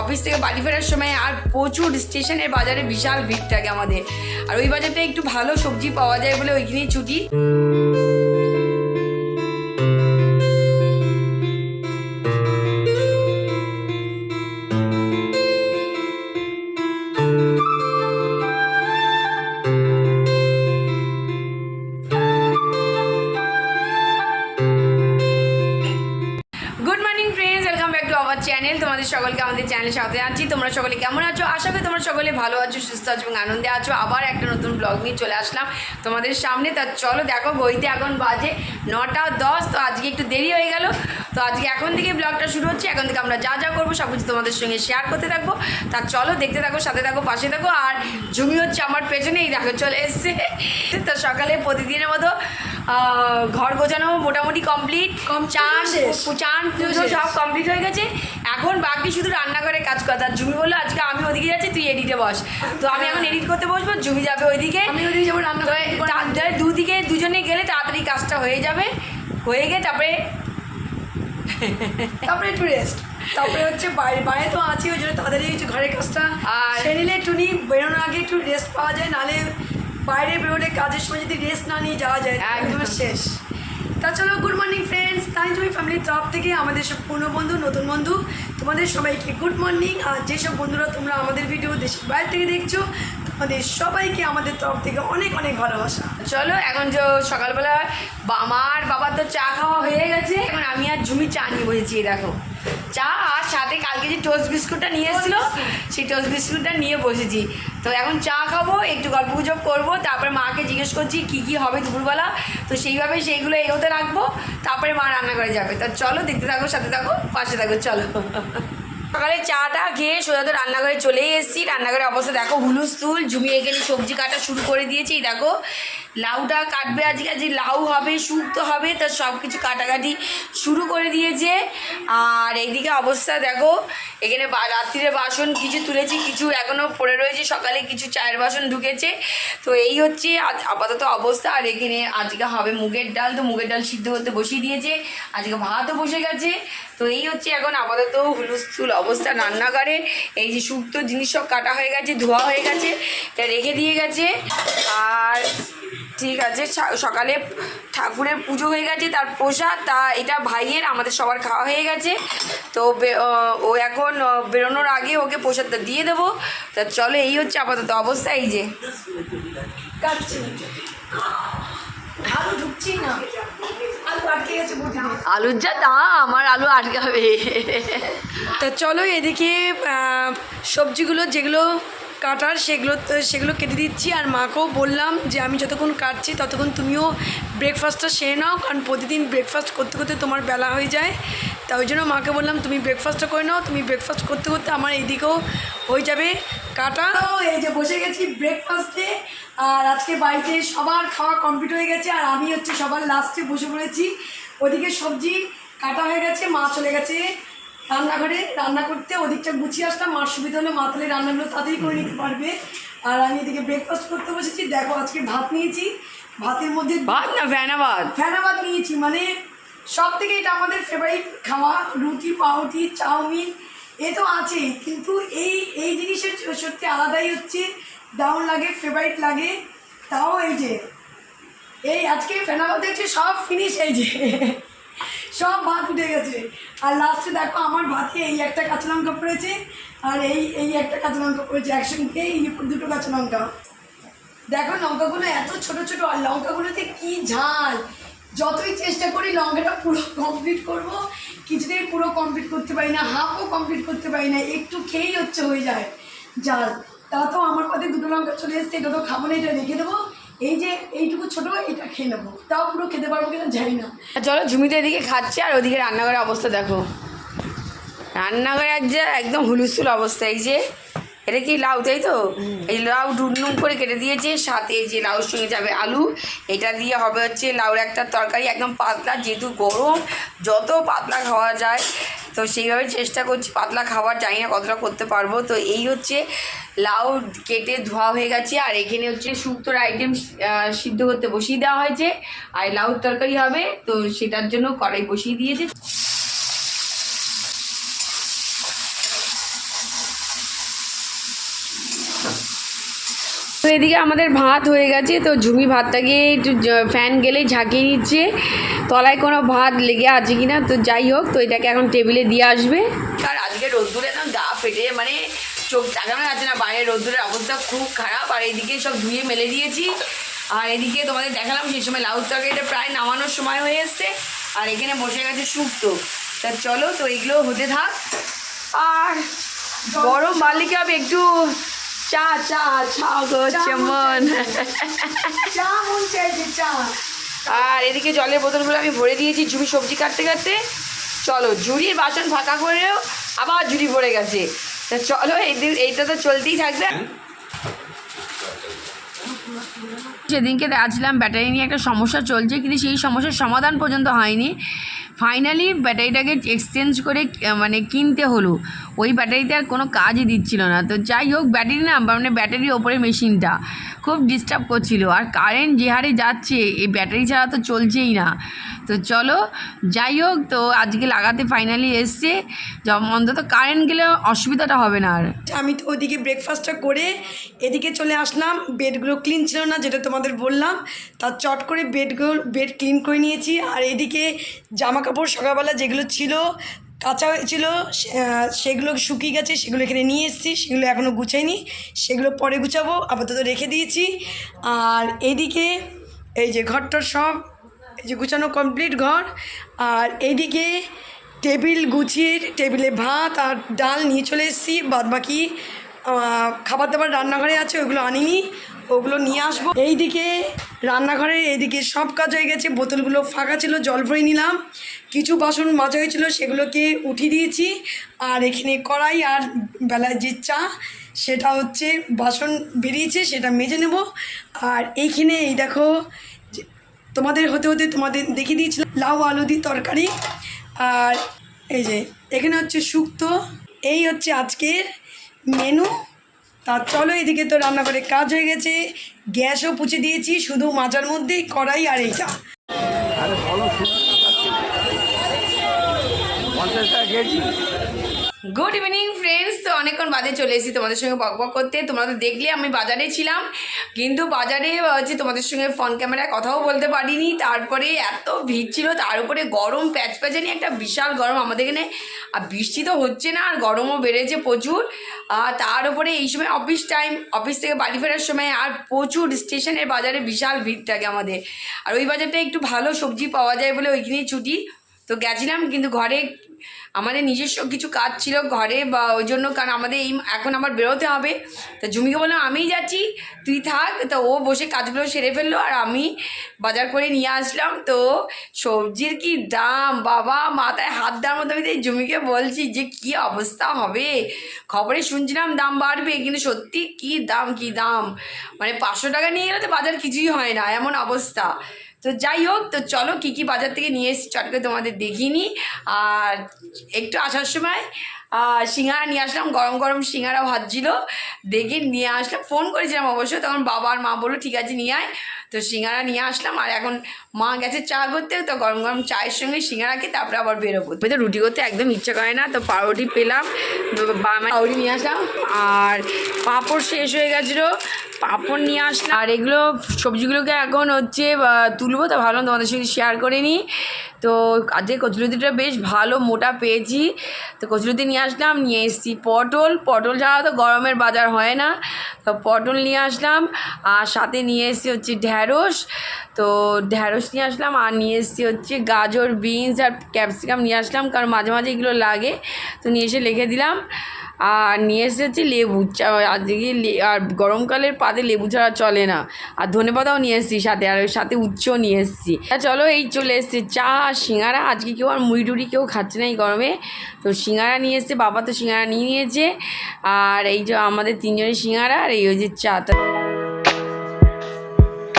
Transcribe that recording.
Office থেকে বাড়ি ফেরার সময় আর প্রচুর স্টেশনের বাজারে বিশাল ভিড় থাকে আমাদের, আর ওই বাজারটা একটু ভালো সবজি পাওয়া যায় বলে ওইখানেই ছুটি। চ্যানেল তোমাদের সকলকে আমাদের চ্যানেলের সাথে আছি। তোমরা সকলে কেমন আছো? আশা করি তোমরা সকলে ভালো আছো, সুস্থ আছো এবং আনন্দে আছো। আবার একটা নতুন ব্লগ নিয়ে চলে আসলাম তোমাদের সামনে। তা চলো দেখো, ঘড়িতে এখন বাজে 9:10। তো আজকে একটু দেরি হয়ে গেল। তো আজকে এখন থেকে ব্লগটা শুরু হচ্ছে। এখন থেকে আমরা যা যা করবো সব কিছু তোমাদের সঙ্গে শেয়ার করতে থাকবো। তা চলো দেখতে থাকো, সাথে থাকো, পাশে থাকো। আর ঝুমি হচ্ছে আমার পেছনেই, দেখো চলে এসছে। তো সকালে প্রতিদিনের মতো ঘর গোছানো মোটামুটি কমপ্লিট, চান পুজো সব কমপ্লিট হয়ে গেছে। এখন বাকি শুধু রান্নাঘরের কাজ কথা। ঝুমি বললো আজকে আমি ওদিকে যাচ্ছি, তুই এডিটে বস। তো আমি এখন এডিট করতে বসবো, ঝুমি যাবে ওইদিকে, আমি ওইদিকে যাবো রান্না। দুদিকে দুজনে গেলে তাড়াতাড়ি কাজটা হয়ে যাবে। হয়ে গিয়ে তারপরে একটু রেস্ট। তারপরে হচ্ছে বাইরে তো আছি, ওই জন্য তাড়াতাড়ি হচ্ছে ঘরের কাজটা আর সে নিলে একটুনি বেরোনোর আগে একটু রেস্ট পাওয়া যায়। নাহলে বাইরে বেরোলে কাজের সময় যদি রেস্ট না নিয়ে যাওয়া যায় একদম শেষ। তা চলো, গুড মর্নিং ফ্রেন্ডস, তাইজমি ফ্যামিলির তরফ থেকে আমাদের সব পুরনো বন্ধু, নতুন বন্ধু, তোমাদের সবাইকে গুড মর্নিং। আর যেসব বন্ধুরা তোমরা আমাদের ভিডিও দেশের বাইরে থেকে দেখছো, তোমাদের সবাইকে আমাদের তরফ থেকে অনেক অনেক ভালোবাসা। চলো এখন যে সকালবেলা আমার বাবার তো চা খাওয়া হয়ে গেছে, এখন আমি আর ঝুমি চা নিয়ে বসেছি। দেখো চা, আর সাথে কালকে যে টোস্ট বিস্কুটটা নিয়ে এসেছিলো সেই টোস্ট বিস্কুটটা নিয়ে বসেছি। তো এখন চা খাবো, একটু গল্প গুজব করবো, তারপরে মাকে জিজ্ঞেস করছি কী কী হবে দুপুরবেলা। তো সেইভাবে সেইগুলো এগোতে রাখবো, তারপরে মা রান্না করে যাবে। তো চলো দেখতে থাকো, সাথে থাকো, পাশে থাকো, চলো। সকালে চাটা খেয়ে সোজা তো রান্নাঘরে চলেই এসেছি। রান্নাঘরের অবস্থা দেখো হুলুস্থুল। ঝুমি এখানে সবজি কাটা শুরু করে দিয়েছি। দেখো লাউটা কাটবে, আজকে লাউ হবে, শুক্তো হবে, তার সব কিছু কাটাকাটি শুরু করে দিয়েছে। আর এইদিকে অবস্থা দেখো, এখানে রাত্রিরে বাসন কিছু তুলেছি, কিছু এখনও পড়ে রয়েছে, সকালে কিছু চায়ের বাসন ঢুকেছে। তো এই হচ্ছে আপাতত অবস্থা। আর এখানে আজকে হবে মুগের ডাল, তো মুগের ডাল সিদ্ধ করতে বসিয়ে দিয়েছে। আজকে ভাতও বসে গেছে। তো এই হচ্ছে এখন আপাতত হুলস্থুল অবস্থা রান্নাঘরে। এই যে শুক্তো জিনিস সব কাটা হয়ে গেছে, ধোয়া হয়ে গেছে, এটা রেখে দিয়ে গেছে। আর ঠিক আছে, সকালে ঠাকুরের পুজো হয়ে গেছে, তার প্রসাদ, তা এটা ভাইয়ের, আমাদের সবার খাওয়া হয়ে গেছে। তো ও এখন বেরোনোর আগে ওকে প্রসাদটা দিয়ে দেবো। তা চলো, এই হচ্ছে আপাতত অবস্থা। এই যে আলু ঢুকছি না, আলুর যা দাম, আমার আলু আটকে হবে। তা চলো এদিকে সবজিগুলো যেগুলো কাটার সেগুলো কেটে দিচ্ছি। আর মাকেও বললাম যে আমি যতক্ষণ কাটছি ততক্ষণ তুমিও ব্রেকফাস্টটা সেরে নাও, কারণ প্রতিদিন ব্রেকফাস্ট করতে করতে তোমার বেলা হয়ে যায়। তা ওই জন্য মাকে বললাম তুমি ব্রেকফাস্টটা করে নাও, তুমি ব্রেকফাস্ট করতে করতে আমার এইদিকেও হয়ে যাবে কাটা। এই যে বসে গেছি ব্রেকফাস্টে। আর আজকে বাড়িতে সবার খাওয়া কমপ্লিট হয়ে গেছে, আর আমি হচ্ছে সবার লাস্টে বসে পড়েছি। ওদিকে সবজি কাটা হয়ে গেছে, মা চলে গেছে রান্নাঘরে রান্না করতে। ওদিকটা গুছিয়ে আসলাম, মার সুবিধা হলে মা তাহলে রান্নাগুলো তাড়াতাড়ি করে নিতে পারবে। আর আমি এদিকে ব্রেকফাস্ট করতে বসেছি। দেখো আজকে ভাত নিয়েছি, ভাতের মধ্যে ভাত না ফেনা ভাত নিয়েছি। মানে সব থেকে এটা আমাদের ফেভারিট খাওয়া, রুটি, পাউরুটি, চাউমিন এ তো আছেই, কিন্তু এই জিনিসের সত্যি আলাদাই হচ্ছে, দারুণ লাগে, ফেভারিট লাগে। তাও এই যে এই আজকে ফেনা ভাত হচ্ছে সব ফিনিশ, এই যে সব ভাত উঠে গেছে। আর লাস্টে দেখো আমার ভাতে এই একটা কাঁচা লঙ্কা পড়েছে, আর এই একটা কাঁচা লঙ্কা পড়েছে, একসঙ্গে এই দুটো কাঁচা লঙ্কা। দেখো লঙ্কাগুলো এত ছোট ছোট, আর লঙ্কাগুলোতে কি ঝাল। যতই চেষ্টা করি লঙ্কাটা পুরো কমপ্লিট করব, কিছুতেই পুরো কমপ্লিট করতে পারি না, হাফও কমপ্লিট করতে পারি না, একটু খেয়েই হয়ে যায় ঝাল। তা তো আমার পাতে দুটো লঙ্কা চলে এসছে, এটা তো খাবো না, এটা রেখে দেবো। এই যে এইটুকু ছোটো, এটা খেয়ে নেবো, তাও পুরো খেতে পারবো কিনা জানি না। চলো ঝুমিতে এদিকে খাচ্ছে, আর ওদিকে রান্নাঘরের অবস্থা দেখো। রান্নাঘরে একদম হুলুস্থুল অবস্থা। এই যে এটা কি লাউ, তাই তো? এই লাউ ডুমডুম করে কেটে দিয়েছে, সাথে যে লাউর সঙ্গে যাবে আলু, এটা দিয়ে হবে হচ্ছে লাউর একটা তরকারি, একদম পাতলা, যেহেতু গরম যত পাতলা খাওয়া যায় তো সেইভাবে চেষ্টা করছি পাতলা খাবার, জানি না কতটা করতে পারবো। তো এই হচ্ছে লাউ কেটে ধোয়া হয়ে গেছে, আর এখানে হচ্ছে শুক্তোর আইটেম সিদ্ধ করতে বসিয়ে দেওয়া হয়েছে, আর লাউর তরকারি হবে, তো সেটার জন্য কড়াই বসিয়ে দিয়েছে। তো এদিকে আমাদের ভাত হয়ে গেছে, তো ঝুমি ভাতটাকে একটু ফ্যান গেলেই ঝাঁকিয়ে নিচ্ছে তলায় কোনো ভাত লেগে আছে কিনা। তো যাই হোক, তো এটাকে এখন টেবিলে দিয়ে আসবে। আর আজকে রোদ্দুরে না গা ফেটে মানে চোখ তাকানো যাচ্ছে না, বাইরে রোদ্দুরের অবস্থা খুব খারাপ। আর এইদিকে সব ধুয়ে মেলে দিয়েছি। আর এদিকে তোমাদের দেখালাম সেই সময় লাউ তরকারিটা প্রায় নামানোর সময় হয়ে এসছে। আর এখানে বসে গেছে শুক্তো। তা চলো, তো এগুলো হতে থাক। আর গরম বালিকে হবে একটু চা চা চা করছে মন। আর এদিকে জলের বোতলগুলো আমি ভরে দিয়েছি ঝুড়ি সবজি কাটতে কাটতে। চলো, ঝুড়ির বাসন ফাঁকা করেও আবার ঝুড়ি ভরে গেছে। তা চলো, এইটা তো চলতেই থাকবে। সেদিনকে আসলাম ব্যাটারি নিয়ে একটা সমস্যা চলছে, কিন্তু সেই সমস্যার সমাধান পর্যন্ত হয়নি। ফাইনালি ব্যাটারিটাকে এক্সচেঞ্জ করে মানে কিনতে হলো। ওই ব্যাটারিতে আর কোনো কাজই দিচ্ছিল না। তো যাই হোক, ব্যাটারি না মানে ব্যাটারির ওপরে মেশিনটা খুব ডিস্টার্ব করছিল। আর কারেন্ট যে হারে যাচ্ছে, এই ব্যাটারি ছাড়া তো চলছেই না। তো চলো, যাই হোক, তো আজকে লাগাতে ফাইনালি এসছে। অন্তত কারেন্ট গেলে অসুবিধাটা হবে না। আর আমি তো ওদিকে ব্রেকফাস্টটা করে এদিকে চলে আসলাম। বেডগুলো ক্লিন ছিল না, যেটা তোমাদের বললাম। তার চট করে বেড ক্লিন করে নিয়েছি। আর এদিকে জামা কাপড় সকালবেলা যেগুলো ছিল কাঁচা হয়েছিল, সেগুলো শুকিয়ে গেছে, সেগুলো এখানে নিয়ে এসেছি। সেগুলো এখনও গুছাইনি, সেগুলো পরে গুছাবো, আপাতত রেখে দিয়েছি। আর এইদিকে এই যে ঘরটা সব এই যে গুছানো কমপ্লিট ঘর। আর এইদিকে টেবিল গুছিয়ে টেবিলে ভাত আর ডাল নিয়ে চলে এসেছি। বাদবাকি খাবার দাবার রান্নাঘরে আছে, ওইগুলো আনিনি, ওগুলো নিয়ে আসবো। এইদিকে রান্নাঘরে এইদিকে সব কাজ হয়ে গেছে। বোতলগুলো ফাঁকা ছিল, জল ভরে নিলাম। কিছু বাসন মাজা হয়েছিল, সেগুলোকে উঠিয়ে দিয়েছি। আর এখানে কড়াই আর বেলায় যে চা, সেটা হচ্ছে বাসন বেরিয়েছে, সেটা মেজে নেব। আর এইখানে এই দেখো, তোমাদের হতে হতে তোমাদের দেখিয়ে দিয়েছিলাম লাউ আলু দিয়ে তরকারি। আর এই যে এখানে হচ্ছে শুক্তো। এই হচ্ছে আজকের মেনু। তা চলো, এদিকে তো রান্নাঘরে কাজ হয়ে গেছে, গ্যাসও পুছে দিয়েছি, শুধু মাজার মধ্যেই কড়াই আর এইটা। Good evening friends. তো অনেকক্ষণ বাদে চলে এসেছি তোমাদের সঙ্গে বকবক করতে। তোমরা তো দেখলে আমি বাজারে ছিলাম, কিন্তু বাজারে হচ্ছে তোমাদের সঙ্গে ফোন ক্যামেরায় কথাও বলতে পারিনি। তারপরে এত ভিড় ছিল, তার উপরে গরম প্যাচপ্যাচানি একটা বিশাল গরম আমাদের এখানে। আর বৃষ্টি তো হচ্ছে না, আর গরমও বেড়েছে প্রচুর। আর তার উপরে এই সময় অফিস টাইম, অফিস থেকে বাড়ি ফেরার সময় আর প্রচুর স্টেশনের বাজারে বিশাল ভিড় থাকে আমাদের। আর ওই বাজারটা একটু ভালো সবজি পাওয়া যায় বলে ওইখানেই ছুটি। তো গেছিলাম, কিন্তু ঘরে আমাদের নিজস্ব কিছু কাজ ছিল ঘরে, বা ওই জন্য, কারণ আমাদের এখন আবার বেরোতে হবে। তা ঝুমিকে বললাম আমিই যাচ্ছি, তুই থাক। তো ও বসে কাজগুলো সেরে ফেললো, আর আমি বাজার করে নিয়ে আসলাম। তো সবজির কি দাম বাবা, মাথায় হাত দেওয়ার মতো। আমি ঝুমিকে বলছি যে কী অবস্থা হবে, খবরে শুনছিলাম দাম বাড়বে, কিন্তু সত্যি কী দাম মানে 500 টাকা নিয়ে গেলে তো বাজার কিছুই হয় না, এমন অবস্থা। তো যাই হোক, তো চলো কী কী বাজার থেকে নিয়ে এসেছি চট করে তোমাদের দেখিনি। আর একটু আসার সময় সিঙ্গারা নিয়ে আসলাম, গরম গরম সিঙ্গারা ভাজছিল, দেখে নিয়ে আসলাম। ফোন করেছিলাম অবশ্যই, তখন বাবা আর মা বললো ঠিক আছে নিয়ে আয়। তো সিঙ্গারা নিয়ে আসলাম। আর এখন মা গেছে চা করতে, তো গরম গরম চায়ের সঙ্গে সিঙ্গারা খেয়ে তারপরে আবার বেরোবো। তো রুটি করতে একদম ইচ্ছা করে না, তো পাউরুটি পেলাম, পাউরুটি নিয়ে আসলাম। আর পাঁপড় শেষ হয়ে গেছিলো, পাঁপড় নিয়ে আসলাম। আর এগুলো সবজিগুলোকে এখন হচ্ছে তুলবো, তো ভাবলাম তোমাদের সঙ্গে শেয়ার করে নিই। তো আজকে কচুলতিটা বেশ ভালো মোটা পেয়েছি, তো কচুলতি নিয়ে আসলাম। নিয়ে এসেছি পটল ছাড়া তো গরমের বাজার হয় না, তো পটল নিয়ে আসলাম। আর সাথে নিয়ে এসেছি হচ্ছে ঢ্যাঁড়স, তো ঢ্যাঁড়স নিয়ে আসলাম। আর নিয়ে এসেছি হচ্ছে গাজর, বিনস আর ক্যাপসিকাম নিয়ে আসলাম, কারণ মাঝে মাঝে এগুলো লাগে, তো নিয়ে এসে রেখে দিলাম। আর নিয়ে এসেছি লেবু, আজকে আর গরমকালের পাতে লেবু ছাড়া চলে না। আর ধনেপাতাও নিয়ে এসেছি সাথে, আর সাথে উচ্চও নিয়ে এসেছি। চলো, এই চলে এসেছি চা আর সিঙ্গারা। আজকে কেউ আর মুড়ি টুড়ি কেউ খাচ্ছে না এই গরমে, তো সিঙ্গারা নিয়ে এসেছে, বাবা তো সিঙ্গারা নিয়ে নিয়েছে। আর এই যে আমাদের 3 জনের সিঙ্গারা, আর এই যে চা।